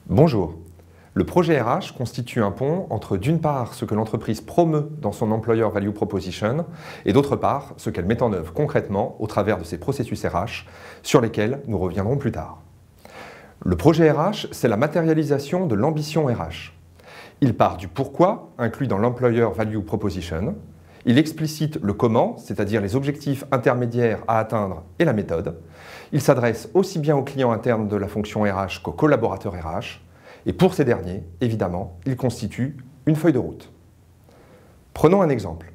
Bonjour. Le projet RH constitue un pont entre d'une part ce que l'entreprise promeut dans son Employer Value Proposition et d'autre part ce qu'elle met en œuvre concrètement au travers de ses processus RH sur lesquels nous reviendrons plus tard. Le projet RH, c'est la matérialisation de l'ambition RH. Il part du pourquoi, inclus dans l'Employer Value Proposition. Il explicite le comment, c'est-à-dire les objectifs intermédiaires à atteindre et la méthode. Il s'adresse aussi bien aux clients internes de la fonction RH qu'aux collaborateurs RH. Et pour ces derniers, évidemment, il constitue une feuille de route. Prenons un exemple.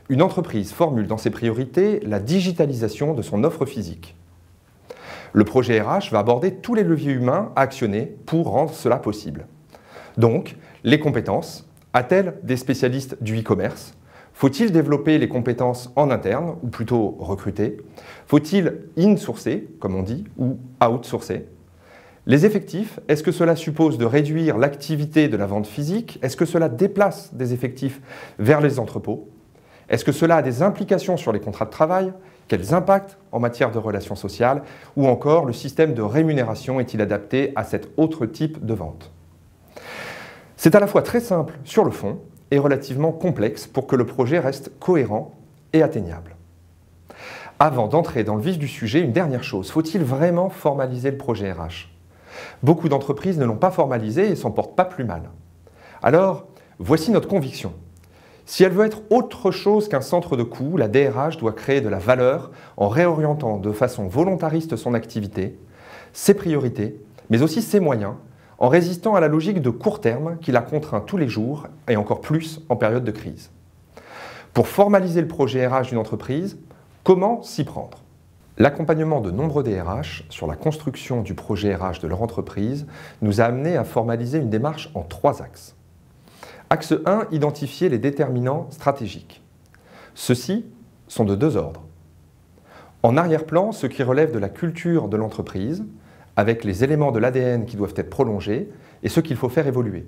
Une entreprise formule dans ses priorités la digitalisation de son offre physique. Le projet RH va aborder tous les leviers humains à actionner pour rendre cela possible. Donc, les compétences, a-t-elle des spécialistes du e-commerce ? Faut-il développer les compétences en interne, ou plutôt recruter? Faut-il in-sourcer, comme on dit, ou outsourcer? Les effectifs, est-ce que cela suppose de réduire l'activité de la vente physique? Est-ce que cela déplace des effectifs vers les entrepôts? Est-ce que cela a des implications sur les contrats de travail? Quels impacts en matière de relations sociales? Ou encore, le système de rémunération est-il adapté à cet autre type de vente? C'est à la fois très simple sur le fond et relativement complexe pour que le projet reste cohérent et atteignable. Avant d'entrer dans le vif du sujet, une dernière chose, faut-il vraiment formaliser le projet RH? Beaucoup d'entreprises ne l'ont pas formalisé et s'en portent pas plus mal. Alors, voici notre conviction. Si elle veut être autre chose qu'un centre de coût, la DRH doit créer de la valeur en réorientant de façon volontariste son activité, ses priorités, mais aussi ses moyens, en résistant à la logique de court terme qui la contraint tous les jours et encore plus en période de crise. Pour formaliser le projet RH d'une entreprise, comment s'y prendre? L'accompagnement de nombreux DRH sur la construction du projet RH de leur entreprise nous a amené à formaliser une démarche en 3 axes. Axe 1, identifier les déterminants stratégiques. Ceux-ci sont de 2 ordres. En arrière-plan, ce qui relève de la culture de l'entreprise, avec les éléments de l'ADN qui doivent être prolongés et ce qu'il faut faire évoluer.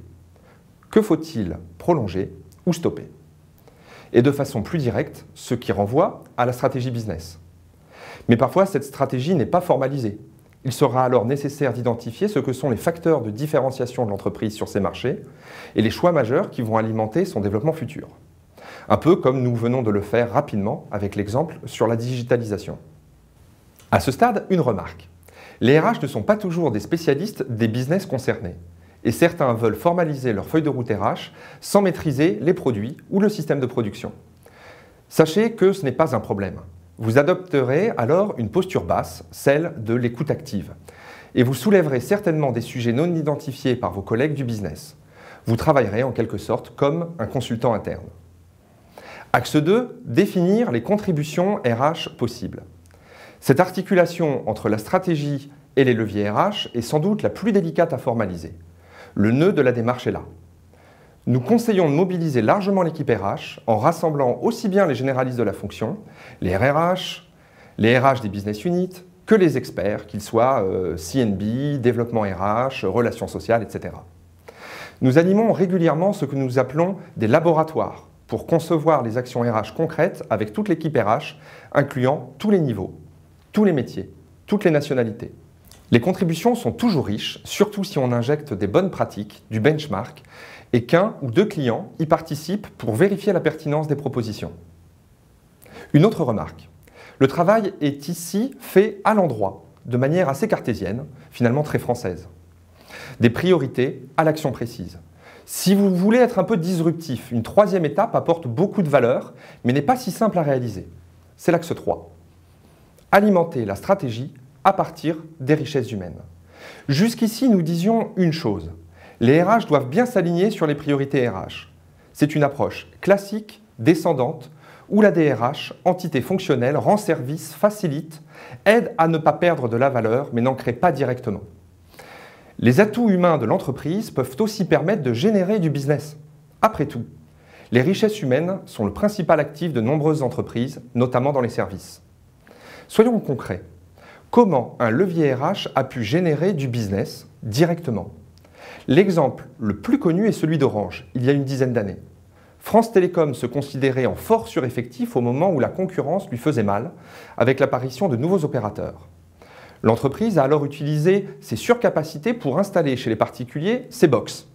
Que faut-il prolonger ou stopper? Et de façon plus directe, ce qui renvoie à la stratégie business. Mais parfois, cette stratégie n'est pas formalisée. Il sera alors nécessaire d'identifier ce que sont les facteurs de différenciation de l'entreprise sur ses marchés et les choix majeurs qui vont alimenter son développement futur. Un peu comme nous venons de le faire rapidement avec l'exemple sur la digitalisation. À ce stade, une remarque. Les RH ne sont pas toujours des spécialistes des business concernés. Et certains veulent formaliser leur feuille de route RH sans maîtriser les produits ou le système de production. Sachez que ce n'est pas un problème. Vous adopterez alors une posture basse, celle de l'écoute active. Et vous soulèverez certainement des sujets non identifiés par vos collègues du business. Vous travaillerez en quelque sorte comme un consultant interne. Axe 2, définir les contributions RH possibles. Cette articulation entre la stratégie et les leviers RH est sans doute la plus délicate à formaliser. Le nœud de la démarche est là. Nous conseillons de mobiliser largement l'équipe RH en rassemblant aussi bien les généralistes de la fonction, les RH des business units, que les experts, qu'ils soient CNB, développement RH, relations sociales, etc. Nous animons régulièrement ce que nous appelons des laboratoires pour concevoir les actions RH concrètes avec toute l'équipe RH, incluant tous les niveaux, tous les métiers, toutes les nationalités. Les contributions sont toujours riches, surtout si on injecte des bonnes pratiques, du benchmark, et qu'un ou 2 clients y participent pour vérifier la pertinence des propositions. Une autre remarque. Le travail est ici fait à l'endroit, de manière assez cartésienne, finalement très française. Des priorités à l'action précise. Si vous voulez être un peu disruptif, une 3e étape apporte beaucoup de valeur, mais n'est pas si simple à réaliser. C'est l'axe 3. Alimenter la stratégie à partir des richesses humaines. Jusqu'ici, nous disions une chose. Les RH doivent bien s'aligner sur les priorités RH. C'est une approche classique, descendante, où la DRH, entité fonctionnelle, rend service, facilite, aide à ne pas perdre de la valeur, mais n'en crée pas directement. Les atouts humains de l'entreprise peuvent aussi permettre de générer du business. Après tout, les richesses humaines sont le principal actif de nombreuses entreprises, notamment dans les services. Soyons concrets. Comment un levier RH a pu générer du business directement? L'exemple le plus connu est celui d'Orange, il y a une dizaine d'années. France Télécom se considérait en fort sureffectif au moment où la concurrence lui faisait mal, avec l'apparition de nouveaux opérateurs. L'entreprise a alors utilisé ses surcapacités pour installer chez les particuliers ces box,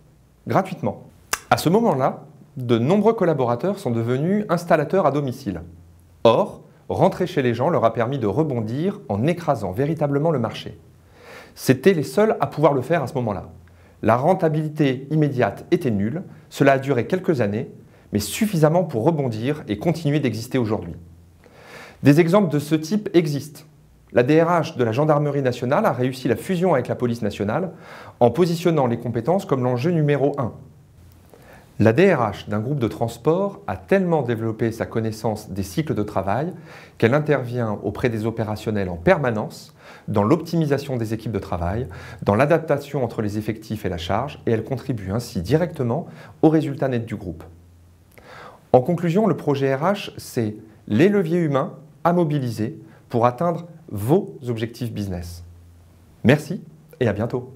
gratuitement. À ce moment-là, de nombreux collaborateurs sont devenus installateurs à domicile. Or, rentrer chez les gens leur a permis de rebondir en écrasant véritablement le marché. C'étaient les seuls à pouvoir le faire à ce moment-là. La rentabilité immédiate était nulle, cela a duré quelques années, mais suffisamment pour rebondir et continuer d'exister aujourd'hui. Des exemples de ce type existent. La DRH de la Gendarmerie nationale a réussi la fusion avec la Police nationale en positionnant les compétences comme l'enjeu numéro 1. La DRH d'un groupe de transport a tellement développé sa connaissance des cycles de travail qu'elle intervient auprès des opérationnels en permanence dans l'optimisation des équipes de travail, dans l'adaptation entre les effectifs et la charge, et elle contribue ainsi directement aux résultats nets du groupe. En conclusion, le projet RH, c'est les leviers humains à mobiliser pour atteindre vos objectifs business. Merci et à bientôt.